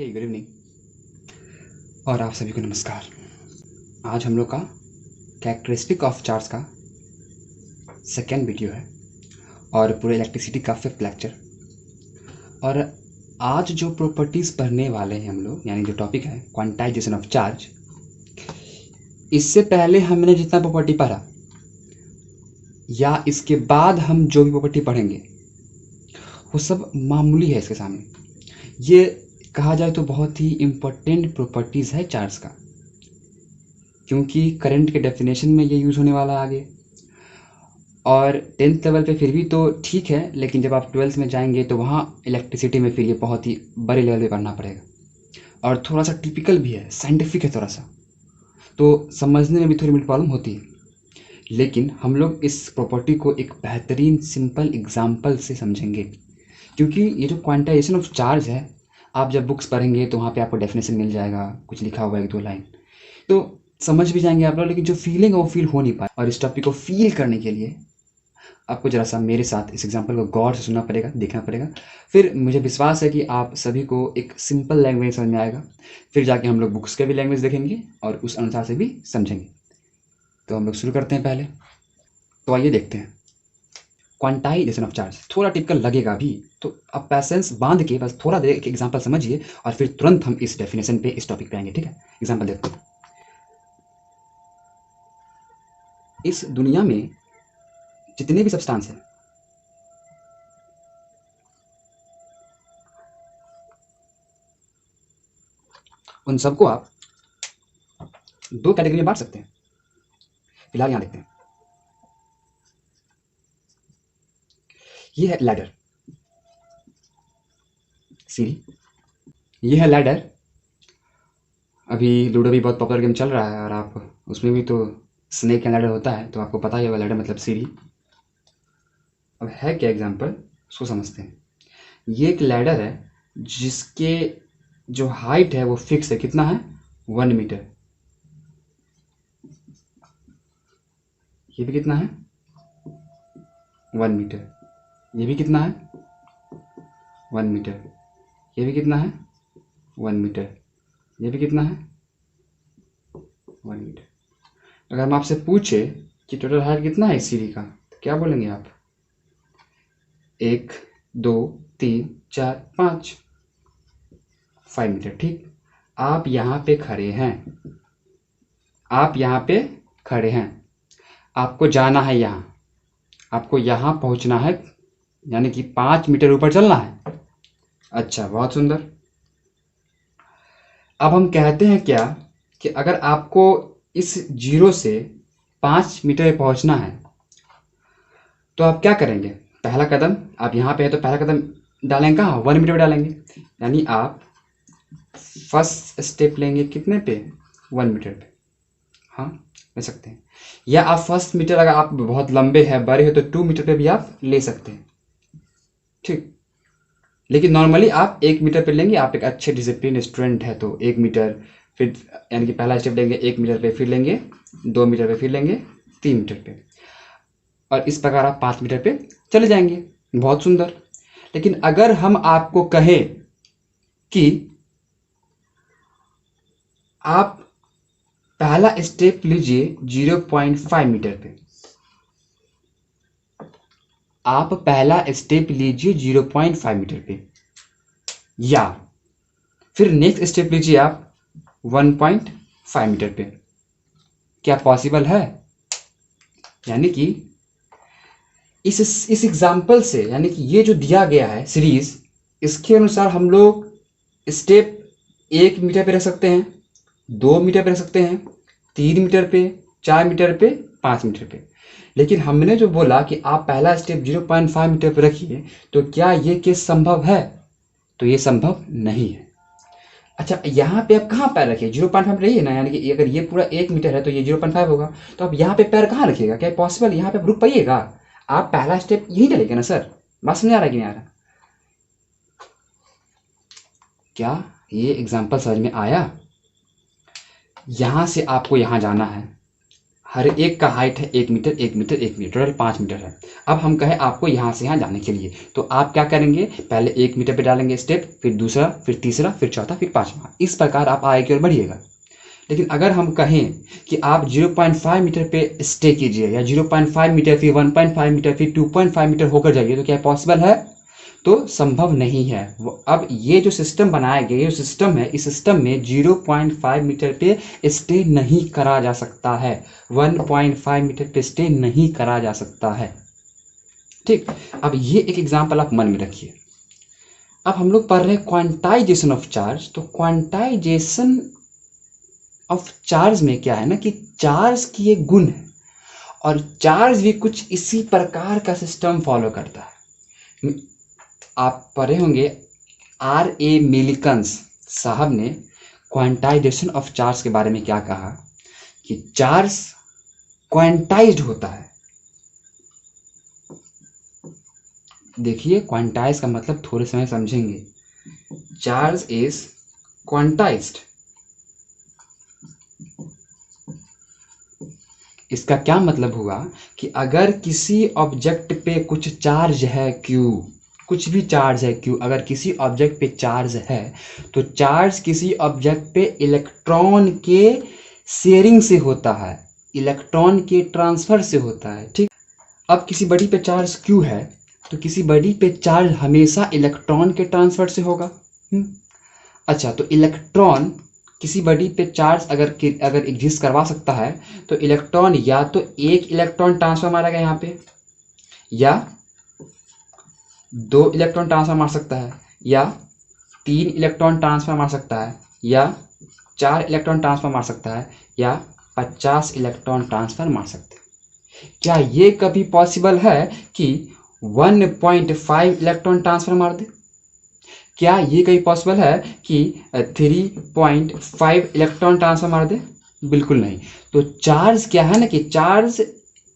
Good evening और आप सभी को नमस्कार। आज हम लोग का कैरेक्टरिस्टिक ऑफ चार्ज का सेकेंड वीडियो है और पूरे इलेक्ट्रिसिटी का फिफ्थ लेक्चर। और आज जो प्रॉपर्टीज़ पढ़ने वाले हैं हम लोग, यानी जो टॉपिक है क्वांटाइजेशन ऑफ चार्ज, इससे पहले हमने जितना प्रॉपर्टी पढ़ा या इसके बाद हम जो भी प्रॉपर्टी पढ़ेंगे वो सब मामूली है इसके सामने। ये कहा जाए तो बहुत ही इम्पोर्टेंट प्रॉपर्टीज़ है चार्ज का, क्योंकि करंट के डेफिनेशन में ये यूज़ होने वाला है आगे। और 10th लेवल पे फिर भी तो ठीक है, लेकिन जब आप 12th में जाएंगे तो वहाँ इलेक्ट्रिसिटी में फिर ये बहुत ही बड़े लेवल पे पढ़ना पड़ेगा और थोड़ा सा टिपिकल भी है, साइंटिफिक है थोड़ा सा, तो समझने में भी थोड़ी मोटी प्रॉब्लम होती है। लेकिन हम लोग इस प्रॉपर्टी को एक बेहतरीन सिंपल एग्जाम्पल से समझेंगे, क्योंकि ये जो क्वांटाइजेशन ऑफ चार्ज है, आप जब बुक्स पढ़ेंगे तो वहाँ पे आपको डेफिनेशन मिल जाएगा, कुछ लिखा हुआ है 1-2 लाइन, तो समझ भी जाएंगे आप लोग, लेकिन जो फीलिंग है वो फील हो नहीं पाए। और इस टॉपिक को फील करने के लिए आपको ज़रा सा मेरे साथ इस एग्जाम्पल को गौर से सुनना पड़ेगा, देखना पड़ेगा। फिर मुझे विश्वास है कि आप सभी को एक सिंपल लैंग्वेज समझ में आएगा। फिर जाके हम लोग बुक्स के भी लैंग्वेज देखेंगे और उस अनुसार से भी समझेंगे। तो हम लोग शुरू करते हैं पहले। तो आइए देखते हैं क्वांटाइजेशन ऑफ चार्ज। थोड़ा टिपिकल लगेगा भी, तो आप पैसेंस बांध के बस थोड़ा देर एक एग्जाम्पल समझिए और फिर तुरंत हम इस डेफिनेशन पे, इस टॉपिक पे आएंगे। ठीक है, एग्जाम्पल देखते हैं। इस दुनिया में जितने भी सब्सटेंस हैं, उन सबको आप 2 कैटेगरी में बांट सकते हैं। फिलहाल यहाँ देखते हैं। ये है लैडर, सीढ़ी। ये है लैडर। अभी लूडो भी बहुत पॉपुलर गेम चल रहा है और आप उसमें भी तो स्नेक एंड लैडर होता है, तो आपको पता ही होगा लैडर मतलब सीढ़ी। अब है क्या एग्जाम्पल, उसको समझते हैं। ये एक लैडर है जिसके जो हाइट है वो फिक्स है। कितना है? 1 मीटर। ये भी कितना है? 1 मीटर। ये भी कितना है? 1 मीटर। ये भी कितना है? 1 मीटर। ये भी कितना है? 1 मीटर। अगर हम आपसे पूछे कि टोटल हाइट कितना है इस सीढ़ी का, तो क्या बोलेंगे आप? 1, 2, 3, 4, 5 मीटर। ठीक। आप यहाँ पे खड़े हैं, आप यहाँ पे खड़े हैं, आपको जाना है यहाँ, आपको यहाँ पहुँचना है, यानी कि 5 मीटर ऊपर चलना है। अच्छा, बहुत सुंदर। अब हम कहते हैं क्या कि अगर आपको इस 0 से 5 मीटर पे पहुँचना है तो आप क्या करेंगे? पहला कदम, आप यहाँ पे हैं तो पहला कदम डालेंगे कहाँ? 1 मीटर पे डालेंगे। यानी आप फर्स्ट स्टेप लेंगे कितने पे? 1 मीटर पे। हाँ, ले सकते हैं। या आप फर्स्ट मीटर, अगर आप बहुत लंबे हैं, बड़े हो, तो 2 मीटर पे भी आप ले सकते हैं। ठीक। लेकिन नॉर्मली आप 1 मीटर पे लेंगे। आप एक अच्छे डिसिप्लिन स्टूडेंट है तो 1 मीटर, फिर यानी कि पहला स्टेप लेंगे 1 मीटर पे, फिर लेंगे 2 मीटर पे, फिर लेंगे 3 मीटर पे, और इस प्रकार आप 5 मीटर पे चले जाएंगे। बहुत सुंदर। लेकिन अगर हम आपको कहें कि आप पहला स्टेप लीजिए 0.5 मीटर पे, आप पहला स्टेप लीजिए 0.5 मीटर पे, या फिर नेक्स्ट स्टेप लीजिए आप 1.5 मीटर पे, क्या पॉसिबल है? यानी कि इस एग्जाम्पल से, यानी कि ये जो दिया गया है सीरीज, इसके अनुसार हम लोग स्टेप 1 मीटर पे रख सकते हैं, 2 मीटर पे रख सकते हैं, 3 मीटर पे, 4 मीटर पे, 5 मीटर पे। लेकिन हमने जो बोला कि आप पहला स्टेप 0.5 मीटर पे रखिए, तो क्या ये केस संभव है? तो ये संभव नहीं है। अच्छा, यहाँ पे आप कहाँ पैर रखिए? 0.5 रहिए ना, यानी कि अगर ये पूरा 1 मीटर है तो ये 0.5 होगा, तो आप यहाँ पे पैर कहाँ रखिएगा? क्या पॉसिबल? यहाँ पे आप रुक पाइएगा? आप पहला स्टेप यही डालेंगे ना सर। बात समझ आ रहा है कि नहीं आ रहा? क्या ये एग्जाम्पल समझ में आया? यहाँ से आपको यहाँ जाना है, हर एक का हाइट है 1 metre 1 metre 1 metre, total 5 metre है। अब हम कहें आपको यहाँ से यहाँ जाने के लिए, तो आप क्या करेंगे, पहले 1 मीटर पे डालेंगे स्टेप, फिर दूसरा, फिर तीसरा, फिर चौथा, फिर पाँचवा, इस प्रकार आप आगे की ओर बढ़िएगा। लेकिन अगर हम कहें कि आप 0.5 मीटर पे स्टे कीजिए, या 0.5 मीटर, फिर 1.5 मीटर, फिर 2.5 मीटर होकर जाइए, तो क्या पॉसिबल है? तो संभव नहीं है। अब ये जो सिस्टम बनाया गया, ये सिस्टम है, इस सिस्टम में 0.5 मीटर पे स्टे नहीं करा जा सकता है, 1.5 मीटर पे स्टे नहीं करा जा सकता है। ठीक, अब ये एक एग्जाम्पल आप मन में रखिए। अब हम लोग पढ़ रहे हैं क्वांटाइजेशन ऑफ चार्ज। तो क्वांटाइजेशन ऑफ चार्ज में क्या है ना, कि चार्ज की एक गुण है, और चार्ज भी कुछ इसी प्रकार का सिस्टम फॉलो करता है। आप पढ़े होंगे R.A. मिलिकन्स साहब ने क्वांटाइजेशन ऑफ चार्ज के बारे में क्या कहा, कि चार्ज क्वांटाइज्ड होता है। देखिए, क्वांटाइज का मतलब थोड़े समय समझेंगे। Charge is quantized. इसका क्या मतलब हुआ, कि अगर किसी ऑब्जेक्ट पे कुछ चार्ज है Q, कुछ भी चार्ज है Q, अगर किसी ऑब्जेक्ट पे चार्ज है, तो चार्ज किसी ऑब्जेक्ट पे इलेक्ट्रॉन के शेयरिंग से होता है, इलेक्ट्रॉन के ट्रांसफर से होता है। ठीक, अब किसी बॉडी पे चार्ज Q है, तो किसी बॉडी पे चार्ज हमेशा इलेक्ट्रॉन के ट्रांसफर से होगा। अच्छा, तो इलेक्ट्रॉन किसी बॉडी पे चार्ज अगर एग्जिस्ट करवा सकता है, तो इलेक्ट्रॉन या तो एक इलेक्ट्रॉन ट्रांसफर मारेगा यहाँ पे, या 2 इलेक्ट्रॉन ट्रांसफर मार सकता है, या 3 इलेक्ट्रॉन ट्रांसफर मार सकता है, या 4 इलेक्ट्रॉन ट्रांसफर मार सकता है, या 50 इलेक्ट्रॉन ट्रांसफर मार सकते हैं। क्या ये कभी पॉसिबल है कि 1.5 इलेक्ट्रॉन ट्रांसफर मार दे? क्या ये कहीं पॉसिबल है कि 3.5 इलेक्ट्रॉन ट्रांसफर मार दे? बिल्कुल नहीं। तो चार्ज क्या है ना, कि चार्ज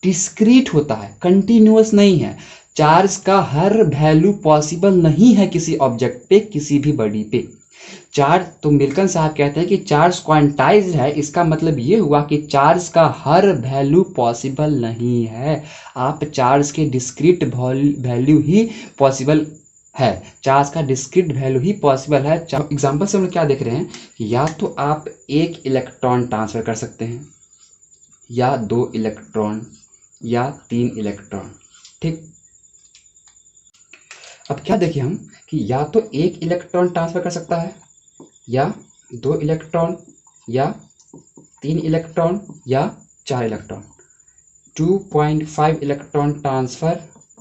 डिस्क्रीट होता है, कंटिन्यूअस नहीं है। चार्ज का हर वैल्यू पॉसिबल नहीं है किसी ऑब्जेक्ट पे, किसी भी बॉडी पे। चार्ज, तो मिल्टन साहब कहते हैं कि चार्ज क्वांटाइज्ड है, इसका मतलब ये हुआ कि चार्ज का हर वैल्यू पॉसिबल नहीं है। आप चार्ज के डिस्क्रीट वैल्यू ही पॉसिबल है, चार्ज का डिस्क्रीट वैल्यू ही पॉसिबल है। एग्जांपल से हम लोग क्या देख रहे हैं, या तो आप 1 इलेक्ट्रॉन ट्रांसफर कर सकते हैं, या 2 इलेक्ट्रॉन, या 3 इलेक्ट्रॉन। ठीक, अब क्या देखें हम, कि या तो 1 इलेक्ट्रॉन ट्रांसफर कर सकता है, या 2 इलेक्ट्रॉन, या 3 इलेक्ट्रॉन, या 4 इलेक्ट्रॉन। 2.5 इलेक्ट्रॉन ट्रांसफर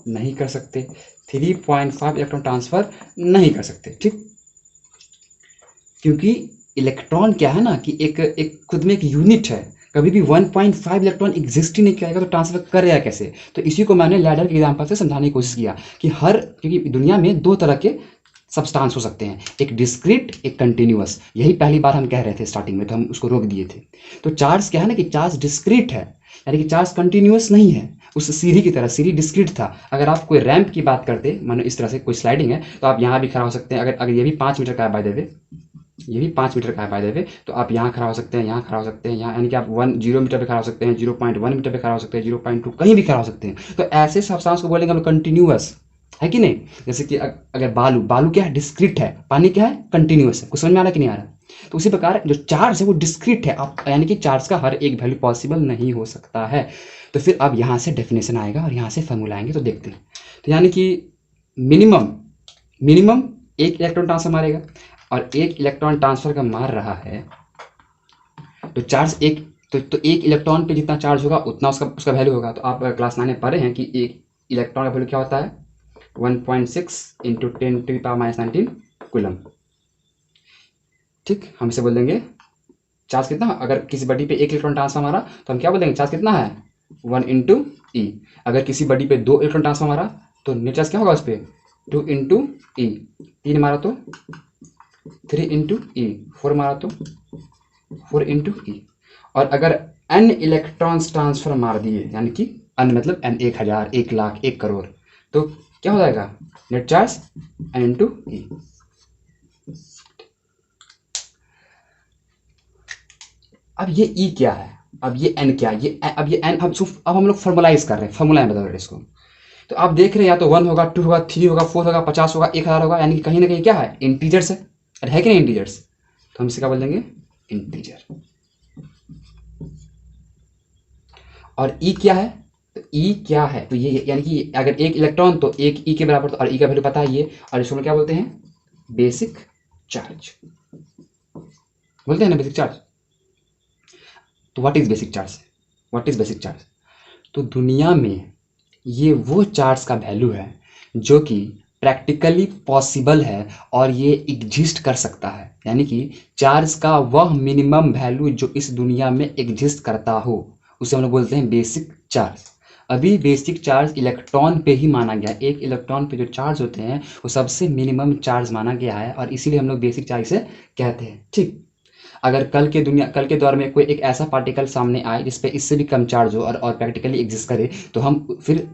नहीं कर सकते, 3.5 इलेक्ट्रॉन ट्रांसफर नहीं कर सकते। ठीक, क्योंकि इलेक्ट्रॉन क्या है ना, कि एक खुद में एक यूनिट है। कभी भी 1.5 इलेक्ट्रॉन एग्जिस्ट ही नहीं करेगा, तो ट्रांसफर करेगा कैसे? तो इसी को मैंने लैडर के एग्जांपल से समझाने की कोशिश किया, कि क्योंकि दुनिया में 2 तरह के सब्सटेंस हो सकते हैं, एक डिस्क्रीट, एक कंटिन्यूअस। यही पहली बार हम कह रहे थे स्टार्टिंग में, तो हम उसको रोक दिए थे। तो चार्ज क्या है ना, कि चार्ज डिस्क्रीट है, यानी कि चार्ज कंटिन्यूअस नहीं है। उस सीढ़ी की तरह, सीढ़ी डिस्क्रीट था। अगर आप कोई रैंप की बात करते, मानो इस तरह से कोई स्लाइडिंग है, तो आप यहाँ भी खड़ा हो सकते हैं। अगर ये भी 5 मीटर का है, बाय द वे, ये भी 5 मीटर का है बाय द वे, तो आप यहाँ खड़ा हो सकते हैं, यहाँ खड़ा हो सकते हैं, यहाँ, यानी कि आप 0 मीटर पे खड़ा हो सकते हैं, 0.1 मीटर पे खड़ा हो सकते हैं, 0.2, कहीं भी खड़ा हो सकते हैं। तो ऐसे सब्सटेंस को बोलेंगे हम कंटिन्यूअस, है कि नहीं? जैसे कि अगर बालू क्या है, डिस्क्रीट है, पानी क्या है, कंटिन्यूअस है। कुछ समझ में आ रहा है कि नहीं आ रहा? तो उसी प्रकार जो चार्ज है वो डिस्क्रीट है, आप, यानी कि चार्ज का हर एक वैल्यू पॉसिबल नहीं हो सकता है। तो फिर अब यहाँ से डेफिनेशन आएगा और यहाँ से फॉर्मूला आएंगे, तो देखते हैं। तो यानी कि मिनिमम 1 इलेक्ट्रॉन ट्रांसफर मारेगा, और 1 इलेक्ट्रॉन ट्रांसफर का मार रहा है, तो चार्ज तो 1 इलेक्ट्रॉन पे जितना चार्ज होगा उतना उसका वैल्यू होगा। तो आप क्लास 9 में पढ़े हैं कि 1 इलेक्ट्रॉन का वैल्यू क्या होता है, 1.6 इंटू 10⁻19 कूलम। ठीक, हम इसे बोल देंगे चार्ज कितना, अगर किसी बॉडी पे 1 इलेक्ट्रॉन ट्रांसफर मारा, तो हम क्या बोलेंगे, चार्ज कितना है, 1 इंटू ई। अगर किसी बॉडी पे 2 इलेक्ट्रॉन ट्रांसफर मारा, तो नेट चार्ज क्या होगा उस पर, 2 इंटू ई। 3 मारा तो 3 इंटू ई, 4 मारा तो 4 इंटू ई। और अगर n इलेक्ट्रॉन्स ट्रांसफर मार दिए, यानी कि n मतलब n 1000, 1 लाख, 1 करोड़, तो क्या हो जाएगा, नेट चार्ज n इंटू ई। अब ये ई क्या है? अब ये n क्या है, अब ये n अब हम लोग फॉर्मुलाइज कर रहे हैं, फॉर्मूला में बदल रहे हैं इसको। तो आप देख रहे हैं या तो 1 होगा, 2 होगा, 3 होगा, 4 होगा, 50 होगा, 1000 होगा, यानी कि कहीं ना कहीं क्या है, इंटीजर्स है। अरे है कि नहीं इंटीजर्स, तो हम इसे क्या बोल देंगे, इंटीजर। और ई क्या है, तो ई क्या है, तो ये यानी कि अगर एक इलेक्ट्रॉन तो एक ई के बराबर, तो और ई का वैल्यू पता है ये, और इसको हम क्या बोलते हैं, बेसिक चार्ज बोलते हैं ना, बेसिक चार्ज। तो what is basic charge, what is basic charge, तो दुनिया में ये वो चार्ज का वैल्यू है जो कि प्रैक्टिकली पॉसिबल है और ये एग्जिस्ट कर सकता है, यानी कि चार्ज का वह मिनिमम वैल्यू जो इस दुनिया में एग्जिस्ट करता हो, उसे हम लोग बोलते हैं बेसिक चार्ज। अभी बेसिक चार्ज इलेक्ट्रॉन पे ही माना गया, एक इलेक्ट्रॉन पे जो चार्ज होते हैं वो सबसे मिनिमम चार्ज माना गया है, और इसीलिए हम लोग बेसिक चार्ज से कहते हैं। ठीक, अगर कल के दौर में कोई एक ऐसा पार्टिकल सामने आए जिसपे इससे भी कम चार्ज हो और प्रैक्टिकली एग्जिस्ट करे, तो हम फिर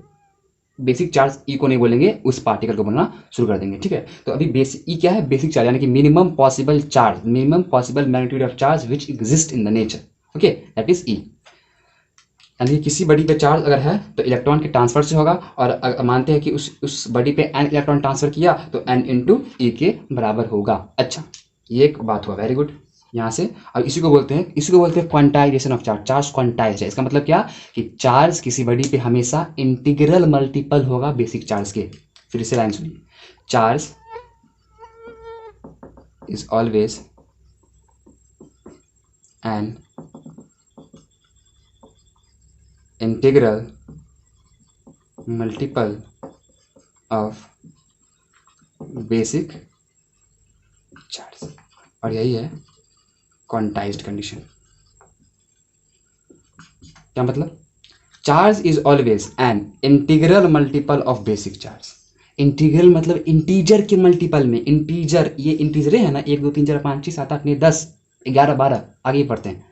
बेसिक चार्ज ई को नहीं बोलेंगे, उस पार्टिकल को बोलना शुरू कर देंगे। ठीक है, तो अभी बेसिक ई क्या है, बेसिक चार्ज यानी कि minimum possible charge, minimum possible magnitude of charge which exist in the nature. Okay, that is e. यानी कि किसी बॉडी पे चार्ज अगर है तो इलेक्ट्रॉन के ट्रांसफर से होगा, और मानते हैं कि उस बॉडी पे एन इलेक्ट्रॉन ट्रांसफर किया तो एन इंटू ई के बराबर होगा। अच्छा, ये एक बात हुआ, वेरी गुड। यहाँ से अब इसी को बोलते हैं quantization of charge. Charge quantize है, इसका मतलब क्या कि चार्ज किसी बॉडी पे हमेशा इंटीग्रल मल्टीपल होगा बेसिक चार्ज के। फिर से लाइन सुनिए, charge is always an integral multiple of basic charge, और यही है क्वांटाइज्ड कंडीशन। क्या मतलब, charge is always an integral multiple of basic charge. Integral मतलब इंटीजर के मल्टीपल में, इंटीजर ये इंटीजर है ना, 1 2 3 4 5 6 7 8 9 10 11 12 आगे पढ़ते हैं।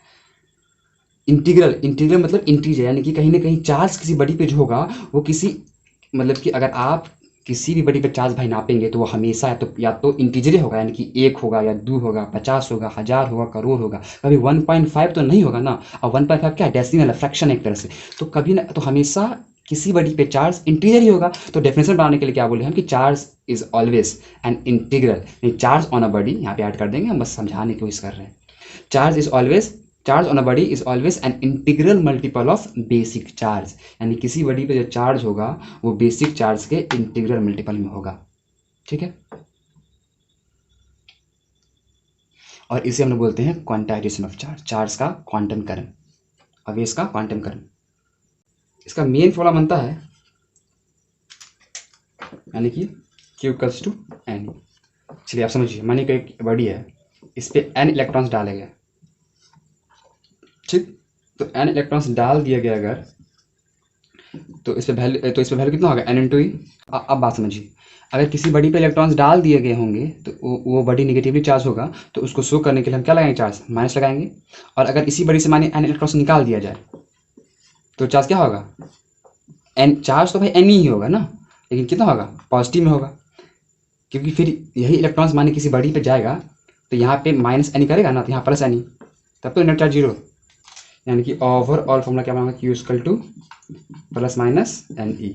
इंटीग्रल मतलब इंटीजर, यानी कि कहीं ना कहीं चार्ज किसी बॉडी पे जो होगा वो किसी, मतलब कि अगर आप किसी भी बॉडी पे चार्ज भाई नापेंगे तो वो हमेशा या तो इंटीजर ही होगा, यानी कि 1 होगा या 2 होगा, 50 होगा, 1000 होगा, करोड़ होगा, कभी 1.5 तो नहीं होगा ना। और 1.5 क्या है, डेसिमल है, फ्रैक्शन एक तरह से। तो कभी ना, तो हमेशा किसी बॉडी पे चार्ज इंटीजर ही होगा। तो डेफिनेशन बनाने के लिए क्या बोले हम कि charge is always an integral, charge on a body, यहाँ पे ऐड कर देंगे, हम बस समझाने की कोशिश कर रहे हैं। Charge on a body is always an integral multiple of basic charge, यानी किसी बॉडी पे जो चार्ज होगा वो बेसिक चार्ज के इंटीग्रल मल्टीपल में होगा। ठीक है, और इसे हम लोग बोलते हैं क्वांटाइजेशन ऑफ चार्ज, चार्ज का क्वांटम करण। अब इसका क्वांटम करण, इसका मेन फॉर्मूला बनता है यानी कि Q इक्वल्स टू एन। चलिए आप समझिए, मानिए कि एक बॉडी है, इस पे n इलेक्ट्रॉन्स डाले गए। ठीक, तो n इलेक्ट्रॉन्स डाल दिए गए अगर, तो इस पे वैल्यू कितना होगा, n इंटू ई। अब बात समझिए, अगर किसी बॉडी पे इलेक्ट्रॉन्स डाल दिए गए होंगे तो वो बॉडी निगेटिवली चार्ज होगा, तो उसको शो करने के लिए हम क्या लगाएंगे, चार्ज माइनस लगाएंगे। और अगर इसी बॉडी से मानिए n इलेक्ट्रॉन्स निकाल दिया जाए तो चार्ज क्या होगा, n चार्ज तो भाई n ही होगा ना, लेकिन कितना होगा, पॉजिटिव में होगा, क्योंकि फिर यही इलेक्ट्रॉन्स माने किसी बॉडी पे जाएगा तो यहाँ पे माइनस एन करेगा ना, तो यहाँ प्लस एन, तब तो नेट चार्ज जीरो। यानी कि ओवरऑल फॉर्मूला क्या बनेगा, Q equal to plus minus n e.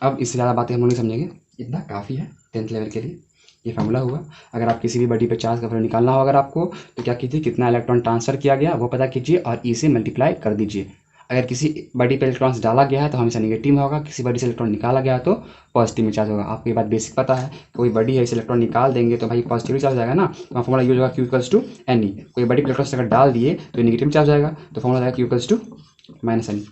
अब इससे ज़्यादा बातें हम लोग नहीं समझेंगे, इतना काफ़ी है 10th लेवल के लिए। ये फार्मूला हुआ, अगर आप किसी भी बॉडी पे चार्ज का वैल्यू निकालना हो अगर आपको, तो क्या कीजिए, कितना इलेक्ट्रॉन ट्रांसफर किया गया वो पता कीजिए और ई से मल्टीप्लाई कर दीजिए। अगर किसी बॉडी पे इलेक्ट्रॉन्स डाला गया है तो हमेशा नेगेटिव में होगा, किसी बॉडी से इलेक्ट्रॉन निकाला गया तो पॉजिटिव में चार्ज होगा। आपको ये बात बेसिक पता है, कोई बॉडी है इसे इलेक्ट्रॉन निकाल देंगे तो भाई पॉजिटिव चार्ज आएगा ना, तो फॉर्मूला यूज होगा Q equals to n e. कोई बॉडी पे इलेक्ट्रॉन्स अगर डाल दिए तो नेगेटिव चार्ज आएगा, तो फॉर्मूला आएगा Q equals to minus n E.